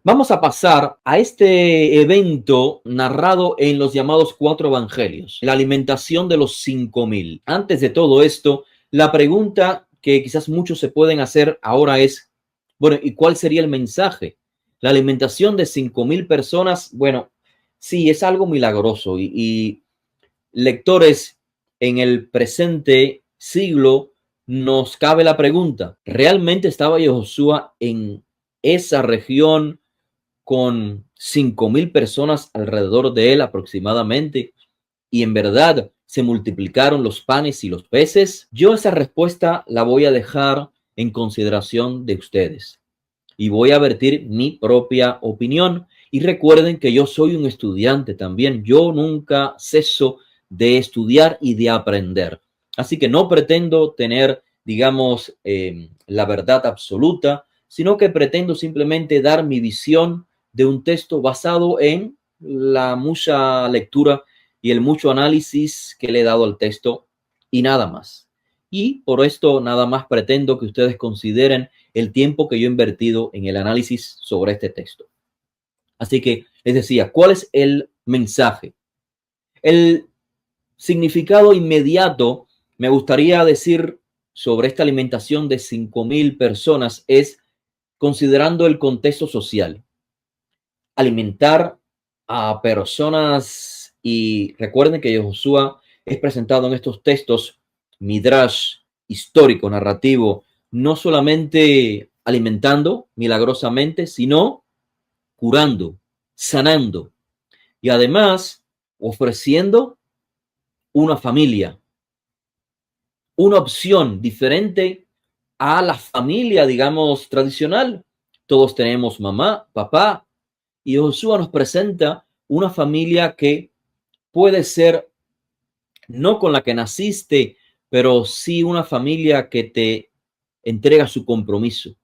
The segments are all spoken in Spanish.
Vamos a pasar a este evento narrado en los llamados 4 evangelios, la alimentación de los 5.000. Antes de todo esto, la pregunta que quizás muchos se pueden hacer ahora es, bueno, ¿y cuál sería el mensaje? La alimentación de 5.000 personas, bueno, sí, es algo milagroso y lectores en el presente siglo nos cabe la pregunta, ¿realmente estaba Josué en esa región con 5.000 personas alrededor de él aproximadamente? ¿Y en verdad se multiplicaron los panes y los peces? Yo esa respuesta la voy a dejar en consideración de ustedes y voy a vertir mi propia opinión. Y recuerden que yo soy un estudiante también. Yo nunca ceso de estudiar y de aprender. Así que no pretendo tener, digamos, la verdad absoluta, sino que pretendo simplemente dar mi visión de un texto basado en la mucha lectura y el mucho análisis que le he dado al texto y nada más. Y por esto nada más pretendo que ustedes consideren el tiempo que yo he invertido en el análisis sobre este texto. Así que les decía, ¿cuál es el mensaje? El significado inmediato, me gustaría decir sobre esta alimentación de 5.000 personas es considerando el contexto social. Alimentar a personas, y recuerden que Josué es presentado en estos textos midrash histórico, narrativo, no solamente alimentando milagrosamente, sino curando, sanando y además ofreciendo una familia, una opción diferente a la familia, digamos, tradicional. Todos tenemos mamá, papá, y Josué nos presenta una familia que puede ser no con la que naciste, pero sí una familia que te entrega su compromiso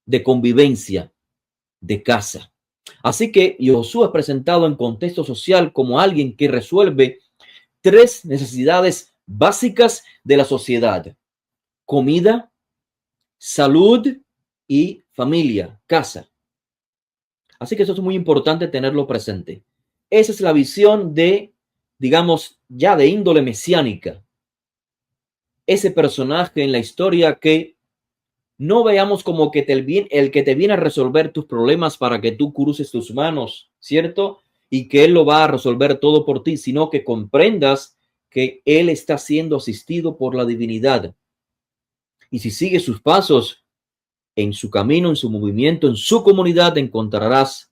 de convivencia, de casa. Así que Josué es presentado en contexto social como alguien que resuelve 3 necesidades básicas de la sociedad: comida, salud y familia, casa. Así que eso es muy importante tenerlo presente. Esa es la visión de, digamos, ya de índole mesiánica. Ese personaje en la historia que no veamos como que el que te viene a resolver tus problemas para que tú cruces tus manos, ¿cierto? Y que Él lo va a resolver todo por ti, sino que comprendas que Él está siendo asistido por la divinidad. Y si sigues sus pasos en su camino, en su movimiento, en su comunidad, encontrarás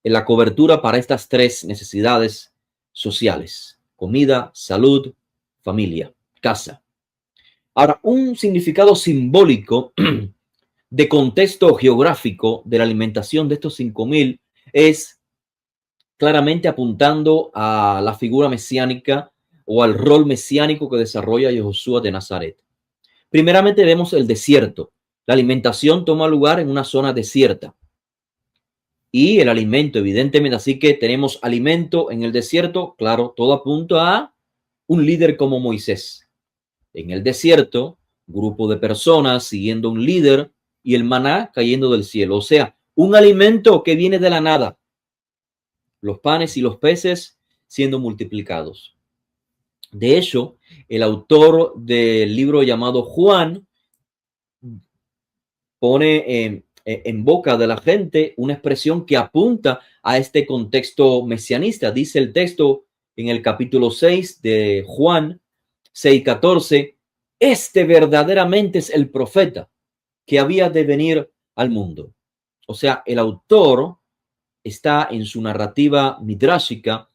en la cobertura para estas 3 necesidades sociales: comida, salud, familia, casa. Ahora, un significado simbólico de contexto geográfico de la alimentación de estos 5.000 es claramente apuntando a la figura mesiánica o al rol mesiánico que desarrolla Josué de Nazaret. Primeramente vemos el desierto. La alimentación toma lugar en una zona desierta. Y el alimento, evidentemente, así que tenemos alimento en el desierto, claro, todo apunta a un líder como Moisés. En el desierto, grupo de personas siguiendo un líder y el maná cayendo del cielo. O sea, un alimento que viene de la nada. Los panes y los peces siendo multiplicados. De hecho, el autor del libro llamado Juan pone en boca de la gente una expresión que apunta a este contexto mesianista. Dice el texto en el capítulo 6 de Juan 6:14, este verdaderamente es el profeta que había de venir al mundo. O sea, el autor está en su narrativa midrashica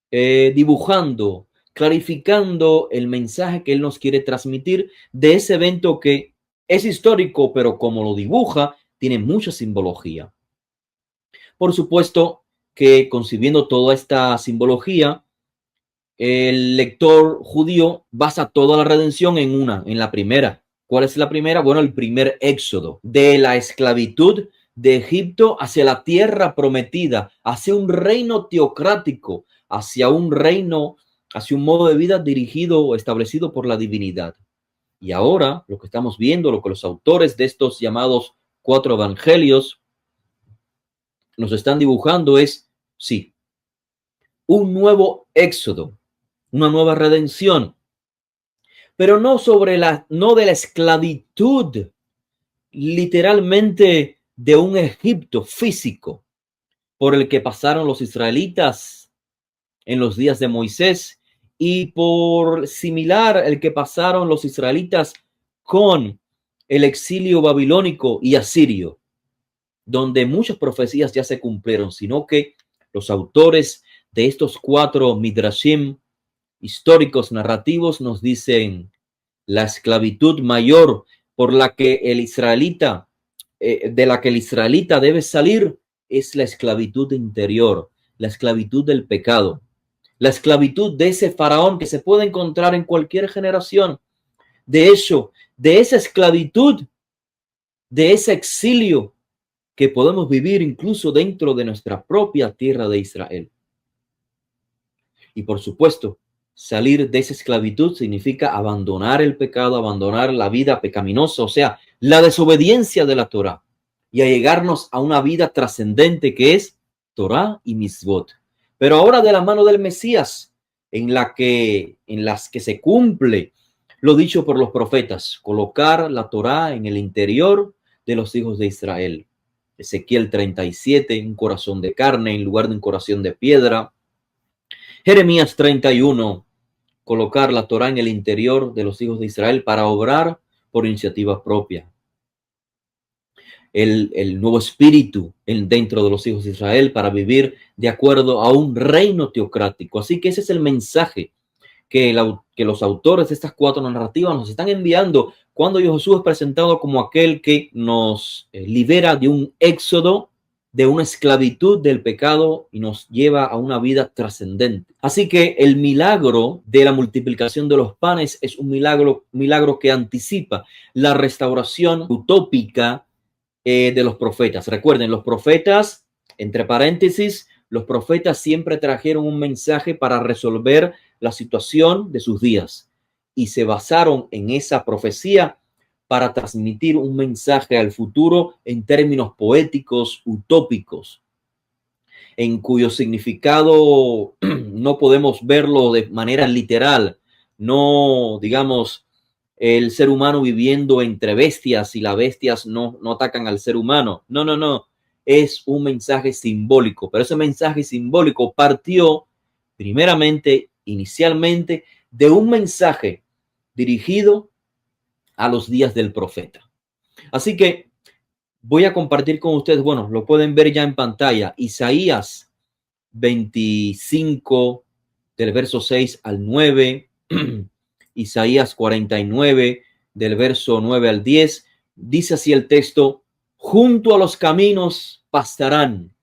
dibujando, clarificando el mensaje que él nos quiere transmitir de ese evento que es histórico, pero como lo dibuja, tiene mucha simbología. Por supuesto que concibiendo toda esta simbología, el lector judío basa toda la redención en la primera. ¿Cuál es la primera? Bueno, el primer éxodo de la esclavitud de Egipto hacia la tierra prometida, hacia un reino teocrático, hacia un reino, hacia un modo de vida dirigido o establecido por la divinidad. Y ahora lo que estamos viendo, lo que los autores de estos llamados 4 evangelios nos están dibujando es, sí, un nuevo éxodo, una nueva redención, pero no de la esclavitud literalmente de un Egipto físico por el que pasaron los israelitas en los días de Moisés y por similar el que pasaron los israelitas con el exilio babilónico y asirio, donde muchas profecías ya se cumplieron, sino que los autores de estos 4 midrashim históricos narrativos nos dicen la esclavitud mayor por la que el israelita, de la que el israelita debe salir, es la esclavitud interior, la esclavitud del pecado, la esclavitud de ese faraón que se puede encontrar en cualquier generación. De hecho, de esa esclavitud, de ese exilio que podemos vivir incluso dentro de nuestra propia tierra de Israel. Y por supuesto, salir de esa esclavitud significa abandonar el pecado, abandonar la vida pecaminosa, o sea, la desobediencia de la Torá, y allegarnos a una vida trascendente que es Torá y Mitzvot. Pero ahora de la mano del Mesías, en las que se cumple lo dicho por los profetas, colocar la Torá en el interior de los hijos de Israel. Ezequiel 37, un corazón de carne en lugar de un corazón de piedra. Jeremías 31, colocar la Torá en el interior de los hijos de Israel para obrar por iniciativa propia. El nuevo espíritu dentro de los hijos de Israel para vivir de acuerdo a un reino teocrático. Así que ese es el mensaje que los autores de estas 4 narrativas nos están enviando cuando Josué es presentado como aquel que nos libera de un éxodo, de una esclavitud del pecado y nos lleva a una vida trascendente. Así que el milagro de la multiplicación de los panes es un milagro que anticipa la restauración utópica de los profetas. Recuerden, los profetas, entre paréntesis, los profetas siempre trajeron un mensaje para resolver la situación de sus días y se basaron en esa profecía para transmitir un mensaje al futuro en términos poéticos, utópicos, en cuyo significado no podemos verlo de manera literal, no, digamos, el ser humano viviendo entre bestias y las bestias no atacan al ser humano. No. Es un mensaje simbólico, pero ese mensaje simbólico partió primeramente, inicialmente, de un mensaje dirigido a los días del profeta. Así que voy a compartir con ustedes, bueno, lo pueden ver ya en pantalla, Isaías 25, del verso 6 al 9, Isaías 49, del verso 9 al 10, dice así el texto: junto a los caminos pastarán,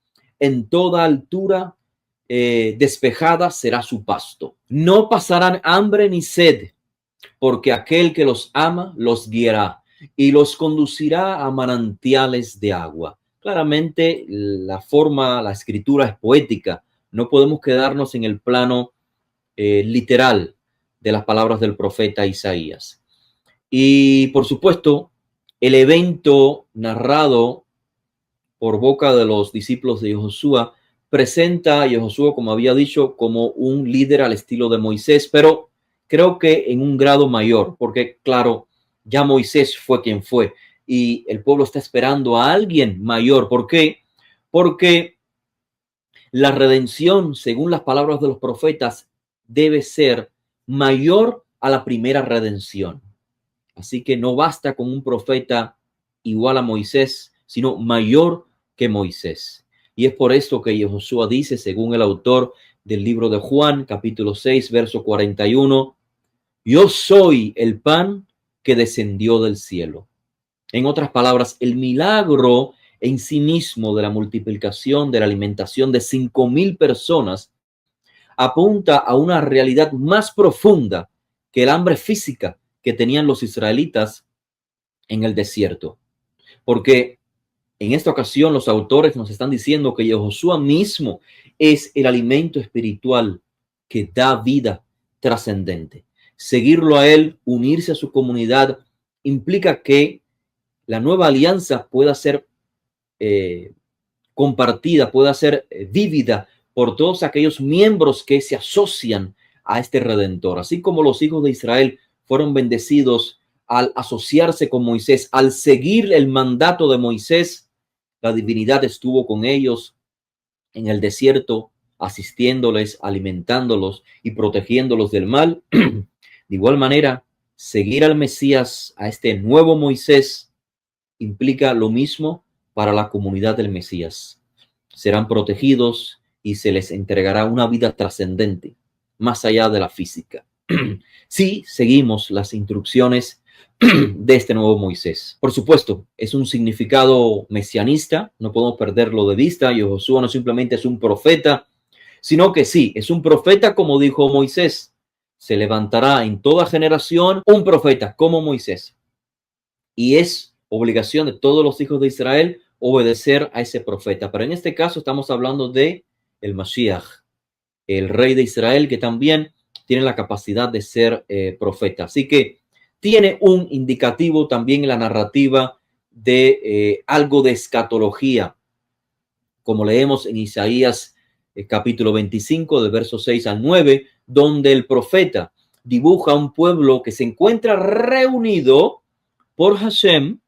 en toda altura despejada será su pasto. No pasarán hambre ni sed, porque aquel que los ama los guiará y los conducirá a manantiales de agua. Claramente la escritura es poética. No podemos quedarnos en el plano literal de las palabras del profeta Isaías. Y por supuesto, el evento narrado por boca de los discípulos de Josué presenta a Josué, como había dicho, como un líder al estilo de Moisés, pero creo que en un grado mayor, porque claro, ya Moisés fue quien fue y el pueblo está esperando a alguien mayor. ¿Por qué? Porque la redención, según las palabras de los profetas, debe ser mayor a la primera redención. Así que no basta con un profeta igual a Moisés, sino mayor que Moisés. Y es por esto que Josué dice, según el autor del libro de Juan, capítulo 6, verso 41, yo soy el pan que descendió del cielo. En otras palabras, el milagro en sí mismo de la multiplicación, de la alimentación de 5,000 personas, apunta a una realidad más profunda que el hambre física que tenían los israelitas en el desierto. Porque en esta ocasión los autores nos están diciendo que Josué mismo es el alimento espiritual que da vida trascendente. Seguirlo a él, unirse a su comunidad, implica que la nueva alianza pueda ser compartida, pueda ser vívida por todos aquellos miembros que se asocian a este Redentor. Así como los hijos de Israel fueron bendecidos al asociarse con Moisés, al seguir el mandato de Moisés, la divinidad estuvo con ellos en el desierto, asistiéndoles, alimentándolos y protegiéndolos del mal. De igual manera, seguir al Mesías, a este nuevo Moisés, implica lo mismo para la comunidad del Mesías. Serán protegidos y se les entregará una vida trascendente, más allá de la física. Si seguimos las instrucciones de este nuevo Moisés. Por supuesto, es un significado mesianista, no podemos perderlo de vista. Josué no simplemente es un profeta, sino que sí, es un profeta como dijo Moisés. Se levantará en toda generación un profeta como Moisés. Y es obligación de todos los hijos de Israel obedecer a ese profeta. Pero en este caso estamos hablando de el Mashiach, el rey de Israel, que también tiene la capacidad de ser profeta. Así que tiene un indicativo también en la narrativa de algo de escatología, como leemos en Isaías capítulo 25, de versos 6 al 9, donde el profeta dibuja un pueblo que se encuentra reunido por Hashem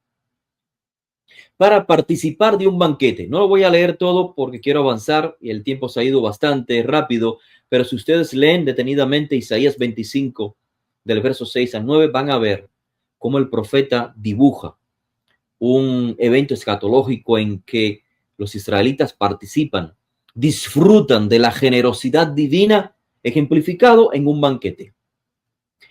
para participar de un banquete. No lo voy a leer todo porque quiero avanzar y el tiempo se ha ido bastante rápido, pero si ustedes leen detenidamente Isaías 25, del verso 6 al 9, van a ver cómo el profeta dibuja un evento escatológico en que los israelitas participan, disfrutan de la generosidad divina ejemplificado en un banquete.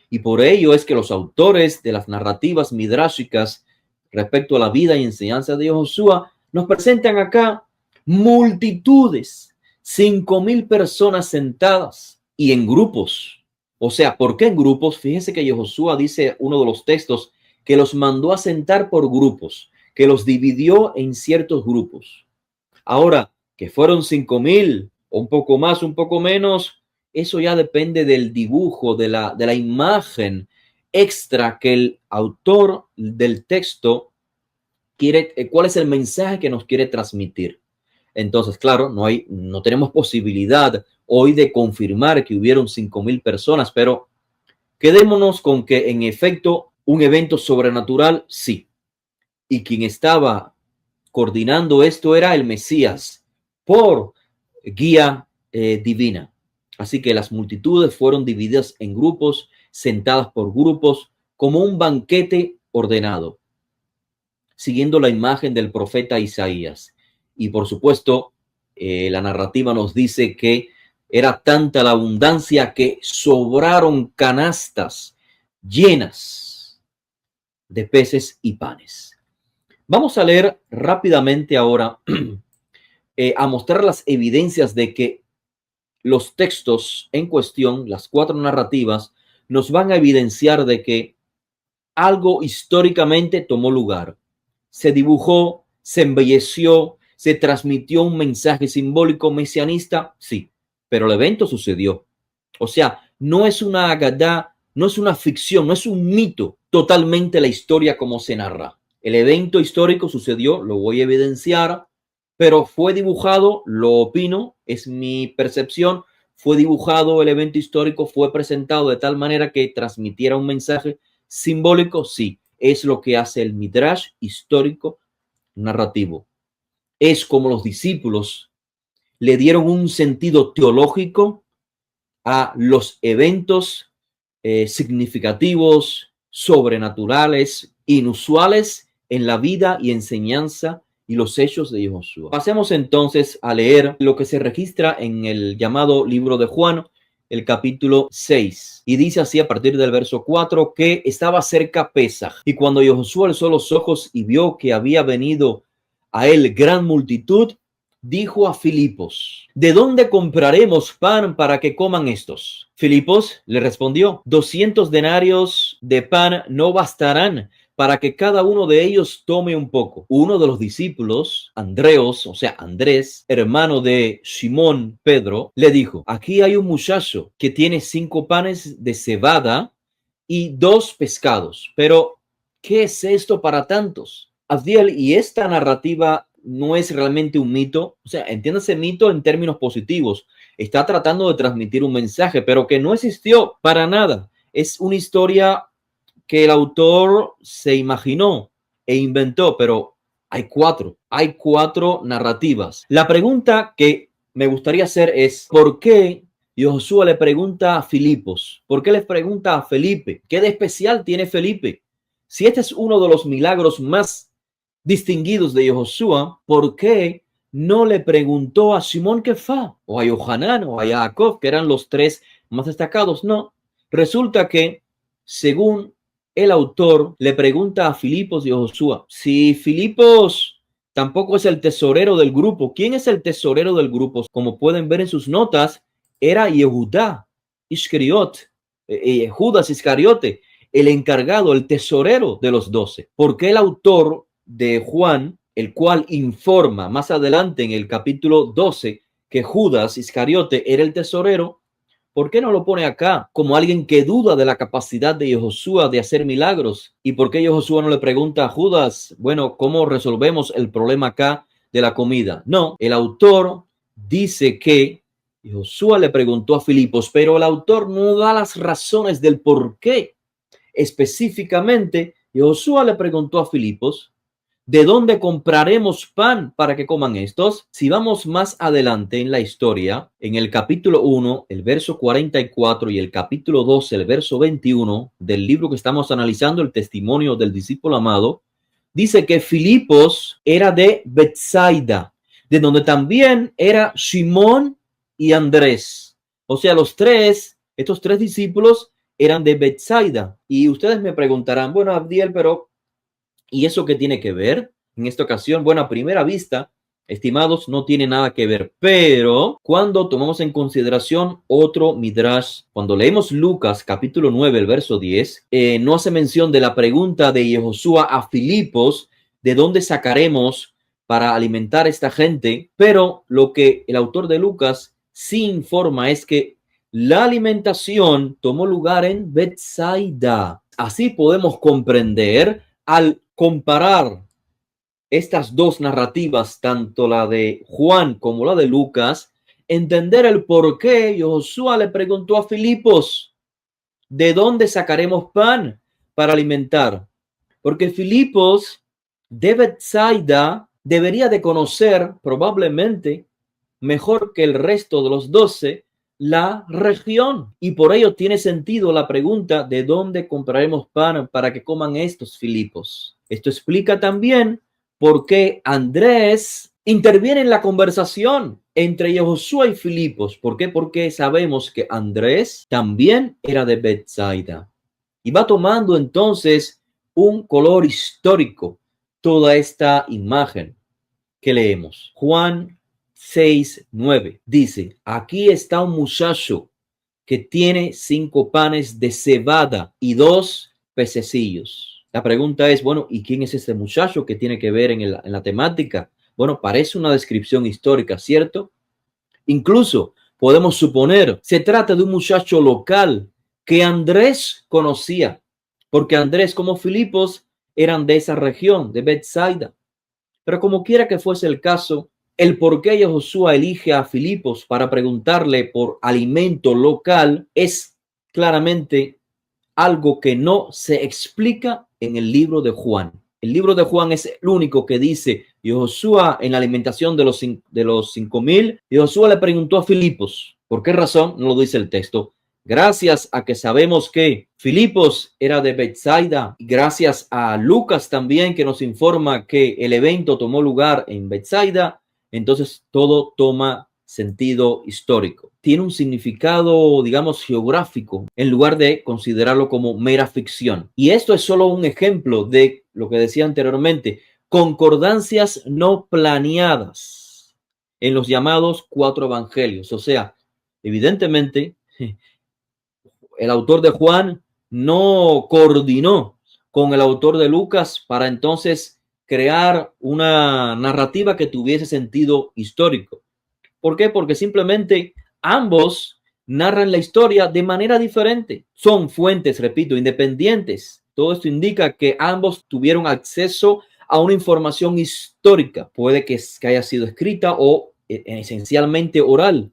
Y por ello es que los autores de las narrativas midráshicas respecto a la vida y enseñanza de Josué nos presentan acá multitudes, 5,000 personas sentadas y en grupos. O sea, ¿por qué en grupos? Fíjense que Josué dice uno de los textos que los mandó a sentar por grupos, que los dividió en ciertos grupos. Ahora, que fueron 5,000 o un poco más, un poco menos, eso ya depende del dibujo, de la imagen extra que el autor del texto quiere, cuál es el mensaje que nos quiere transmitir. Entonces, claro, no tenemos posibilidad hoy de confirmar que hubieron 5,000 personas, pero quedémonos con que en efecto un evento sobrenatural, sí. Y quien estaba coordinando esto era el Mesías por guía divina. Así que las multitudes fueron divididas en grupos, sentadas por grupos, como un banquete ordenado, siguiendo la imagen del profeta Isaías. Y por supuesto, la narrativa nos dice que era tanta la abundancia que sobraron canastas llenas de peces y panes. Vamos a leer rápidamente ahora a mostrar las evidencias de que los textos en cuestión, las 4 narrativas, nos van a evidenciar de que algo históricamente tomó lugar. Se dibujó, se embelleció, se transmitió un mensaje simbólico mesianista, sí, pero el evento sucedió. O sea, no es una agadá, no es una ficción, no es un mito totalmente la historia como se narra. El evento histórico sucedió, lo voy a evidenciar, pero fue dibujado, lo opino, es mi percepción, fue dibujado el evento histórico, fue presentado de tal manera que transmitiera un mensaje simbólico, sí, es lo que hace el midrash histórico narrativo. Es como los discípulos le dieron un sentido teológico a los eventos significativos, sobrenaturales, inusuales en la vida y enseñanza y los hechos de Josué. Pasemos entonces a leer lo que se registra en el llamado libro de Juan, el capítulo 6. Y dice así a partir del verso 4 que estaba cerca Pesaj. Y cuando Josué alzó los ojos y vio que había venido a él gran multitud, dijo a Filipos: ¿de dónde compraremos pan para que coman estos? Filipos le respondió: 200 denarios de pan no bastarán para que cada uno de ellos tome un poco. Uno de los discípulos, Andreos, o sea, Andrés, hermano de Simón Pedro, le dijo: aquí hay un muchacho que tiene 5 panes de cebada y 2 pescados. Pero, ¿qué es esto para tantos? Abdiel, y esta narrativa no es realmente un mito. O sea, entiéndase mito en términos positivos. Está tratando de transmitir un mensaje, pero que no existió para nada. Es una historia que el autor se imaginó e inventó, pero hay cuatro narrativas. La pregunta que me gustaría hacer es, ¿por qué Josué le pregunta a Filipos? ¿Por qué le pregunta a Felipe? ¿Qué de especial tiene Felipe? Si este es uno de los milagros más distinguidos de Josué, ¿por qué no le preguntó a Simón Kefá o a Yohanan o a Jacob, que eran los tres más destacados? No, resulta que según el autor le pregunta a Filipos y Josué, si Filipos tampoco es el tesorero del grupo, ¿quién es el tesorero del grupo? Como pueden ver en sus notas, era Yehudá Iscariot, Judas Iscariote, el encargado, el tesorero de los 12. Porque el autor de Juan, el cual informa más adelante en el capítulo 12 que Judas Iscariote era el tesorero, ¿por qué no lo pone acá como alguien que duda de la capacidad de Josué de hacer milagros? ¿Y por qué Josué no le pregunta a Judas, bueno, ¿cómo resolvemos el problema acá de la comida? No, el autor dice que Josué le preguntó a Filipos, pero el autor no da las razones del por qué. Específicamente, Josué le preguntó a Filipos, ¿de dónde compraremos pan para que coman estos? Si vamos más adelante en la historia, en el capítulo 1, el verso 44 y el capítulo 12, el verso 21 del libro que estamos analizando, el testimonio del discípulo amado, dice que Filipos era de Betsaida, de donde también era Simón y Andrés. O sea, estos tres discípulos eran de Betsaida. Y ustedes me preguntarán, bueno, Abdiel, pero ¿y eso qué tiene que ver? En esta ocasión, bueno, a primera vista, estimados, no tiene nada que ver. Pero cuando tomamos en consideración otro midrash, cuando leemos Lucas capítulo 9, el verso 10, no hace mención de la pregunta de Josué a Filipos, ¿de dónde sacaremos para alimentar a esta gente? Pero lo que el autor de Lucas sí informa es que la alimentación tomó lugar en Betsaida. Así podemos comprender al comparar estas dos narrativas, tanto la de Juan como la de Lucas, entender el por qué Josué le preguntó a Filipos, ¿de dónde sacaremos pan para alimentar? Porque Filipos de Betsaida debería de conocer probablemente mejor que el resto de los 12 la región. Y por ello tiene sentido la pregunta de dónde compraremos pan para que coman estos Filipos. Esto explica también por qué Andrés interviene en la conversación entre Josué y Filipos. ¿Por qué? Porque sabemos que Andrés también era de Betsaida. Y va tomando entonces un color histórico toda esta imagen que leemos. Juan 6:9 dice, aquí está un muchacho que tiene 5 panes de cebada y 2 pececillos. La pregunta es, bueno, ¿y quién es este muchacho? ¿Qué tiene que ver en la temática? Bueno, parece una descripción histórica, ¿cierto? Incluso podemos suponer, se trata de un muchacho local que Andrés conocía, porque Andrés como Filipos eran de esa región, de Betsaida. Pero como quiera que fuese el caso, el por qué Josué elige a Filipos para preguntarle por alimento local es claramente algo que no se explica en el libro de Juan. El libro de Juan es el único que dice Josué en la alimentación de los 5,000. Josué le preguntó a Filipos. ¿Por qué razón? No lo dice el texto. Gracias a que sabemos que Filipos era de Betsaida, gracias a Lucas también que nos informa que el evento tomó lugar en Betsaida, entonces todo toma sentido histórico. Tiene un significado, digamos, geográfico, en lugar de considerarlo como mera ficción. Y esto es solo un ejemplo de lo que decía anteriormente, concordancias no planeadas en los llamados 4 evangelios. O sea, evidentemente, el autor de Juan no coordinó con el autor de Lucas para entonces crear una narrativa que tuviese sentido histórico. ¿Por qué? Porque simplemente ambos narran la historia de manera diferente. Son fuentes, repito, independientes. Todo esto indica que ambos tuvieron acceso a una información histórica. Puede que haya sido escrita o esencialmente oral.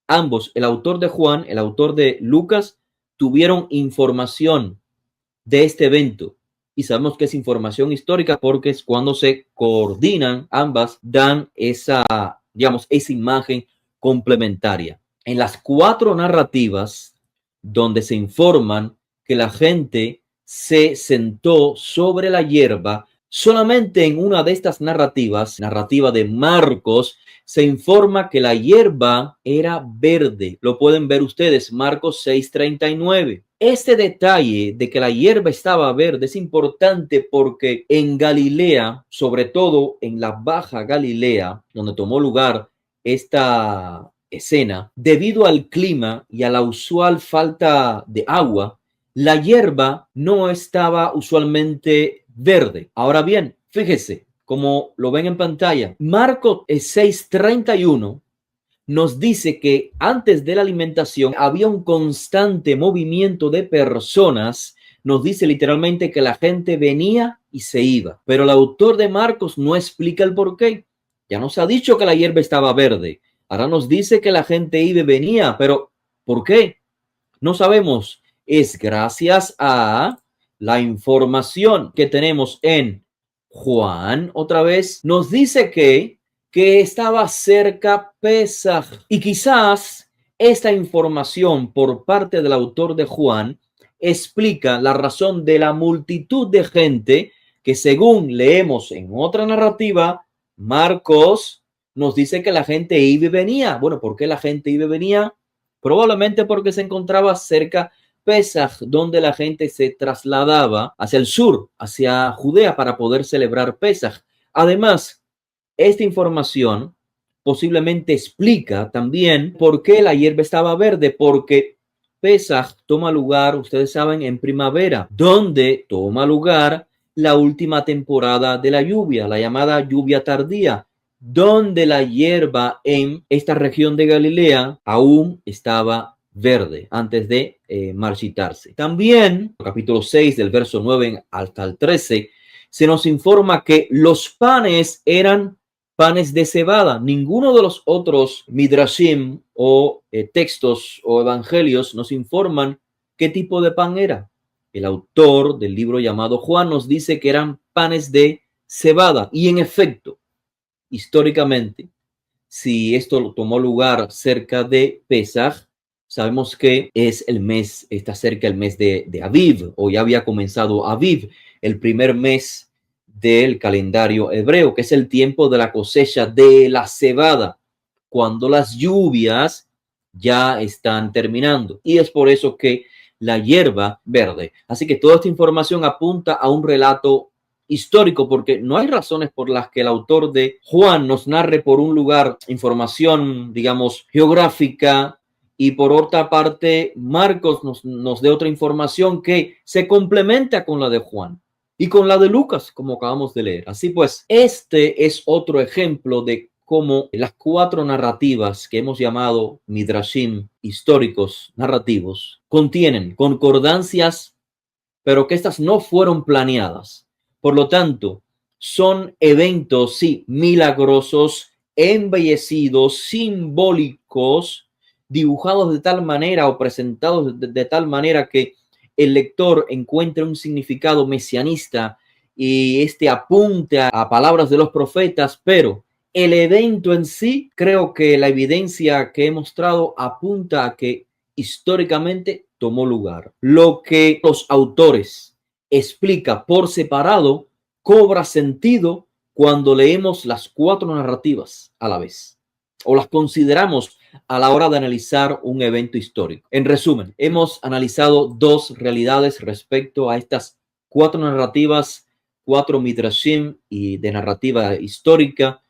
Ambos, el autor de Juan, el autor de Lucas, tuvieron información de este evento. Y sabemos que es información histórica porque es cuando se coordinan, ambas dan esa, digamos, esa imagen complementaria. En las 4 narrativas donde se informan que la gente se sentó sobre la hierba, solamente en una de estas narrativas, narrativa de Marcos, se informa que la hierba era verde. Lo pueden ver ustedes, Marcos 6:39. Este detalle de que la hierba estaba verde es importante porque en Galilea, sobre todo en la Baja Galilea, donde tomó lugar esta escena, debido al clima y a la usual falta de agua, la hierba no estaba usualmente verde. Ahora bien, fíjese, como lo ven en pantalla, Marcos 6:31 nos dice que antes de la alimentación había un constante movimiento de personas. Nos dice literalmente que la gente venía y se iba, pero el autor de Marcos no explica el por qué. Ya nos ha dicho que la hierba estaba verde, ahora nos dice que la gente iba y venía, pero ¿por qué? No sabemos. Es gracias a la información que tenemos en Juan. Otra vez nos dice que estaba cerca Pesaj. Y quizás esta información por parte del autor de Juan explica la razón de la multitud de gente que, según leemos en otra narrativa, Marcos nos dice que la gente iba y venía. Bueno, ¿por qué la gente iba y venía? Probablemente porque se encontraba cerca Pesaj, donde la gente se trasladaba hacia el sur, hacia Judea, para poder celebrar Pesaj. Además, esta información posiblemente explica también por qué la hierba estaba verde, porque Pesaj toma lugar, ustedes saben, en primavera, donde toma lugar la última temporada de la lluvia, la llamada lluvia tardía, donde la hierba en esta región de Galilea aún estaba verde antes de marchitarse. También, capítulo 6, del verso 9 hasta el 13, se nos informa que los panes eran panes de cebada. Ninguno de los otros midrashim o textos o evangelios nos informan qué tipo de pan era. El autor del libro llamado Juan nos dice que eran panes de cebada. Y en efecto, históricamente, si esto tomó lugar cerca de Pesaj, sabemos que es el mes, está cerca el mes de Aviv, o ya había comenzado Aviv, el primer mes del calendario hebreo, que es el tiempo de la cosecha de la cebada, cuando las lluvias ya están terminando. Y es por eso que la hierba verde. Así que toda esta información apunta a un relato histórico, porque no hay razones por las que el autor de Juan nos narre por un lugar información, digamos, geográfica, y por otra parte Marcos nos dé otra información que se complementa con la de Juan y con la de Lucas, como acabamos de leer. Así pues, este es otro ejemplo de cómo las 4 narrativas que hemos llamado midrashim, históricos narrativos, contienen concordancias, pero que estas no fueron planeadas. Por lo tanto, son eventos, sí, milagrosos, embellecidos, simbólicos, dibujados de tal manera o presentados de tal manera que el lector encuentre un significado mesianista y apunte a palabras de los profetas, pero el evento en sí, creo que la evidencia que he mostrado apunta a que históricamente tomó lugar. Lo que los autores explica por separado cobra sentido cuando leemos las 4 narrativas a la vez o las consideramos a la hora de analizar un evento histórico. En resumen, hemos analizado 2 realidades respecto a estas 4 narrativas, 4 midrashim y de narrativa histórica,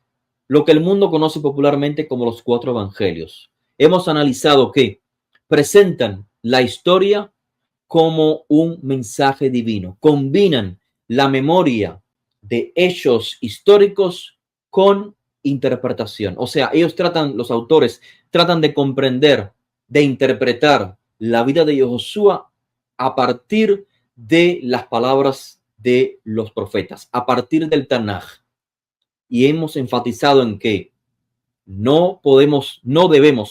lo que el mundo conoce popularmente como los 4 evangelios. Hemos analizado que presentan la historia como un mensaje divino, combinan la memoria de hechos históricos con interpretación. O sea, los autores tratan de comprender, de interpretar la vida de Josué a partir de las palabras de los profetas, a partir del Tanaj. Y hemos enfatizado en que no debemos,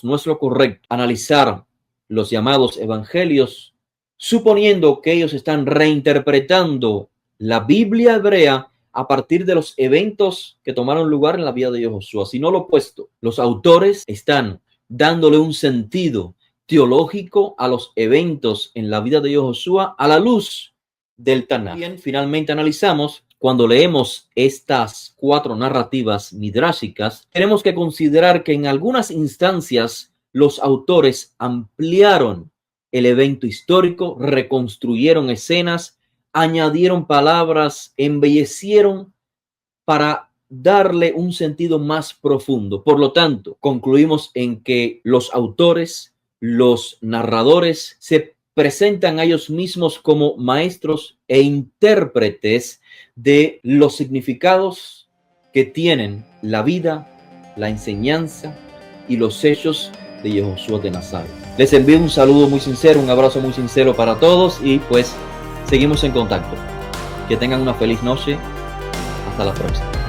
no es lo correcto analizar los llamados evangelios suponiendo que ellos están reinterpretando la Biblia hebrea a partir de los eventos que tomaron lugar en la vida de Josué, sino lo opuesto. Los autores están dándole un sentido teológico a los eventos en la vida de Josué a la luz del Tanaj. Bien, finalmente analizamos, cuando leemos estas 4 narrativas midráshicas, tenemos que considerar que en algunas instancias los autores ampliaron el evento histórico, reconstruyeron escenas, añadieron palabras, embellecieron para darle un sentido más profundo. Por lo tanto, concluimos en que los autores, los narradores, se presentan a ellos mismos como maestros e intérpretes de los significados que tienen la vida, la enseñanza y los hechos de Josué de Nazaret. Les envío un saludo muy sincero, un abrazo muy sincero para todos y pues seguimos en contacto. Que tengan una feliz noche. Hasta la próxima.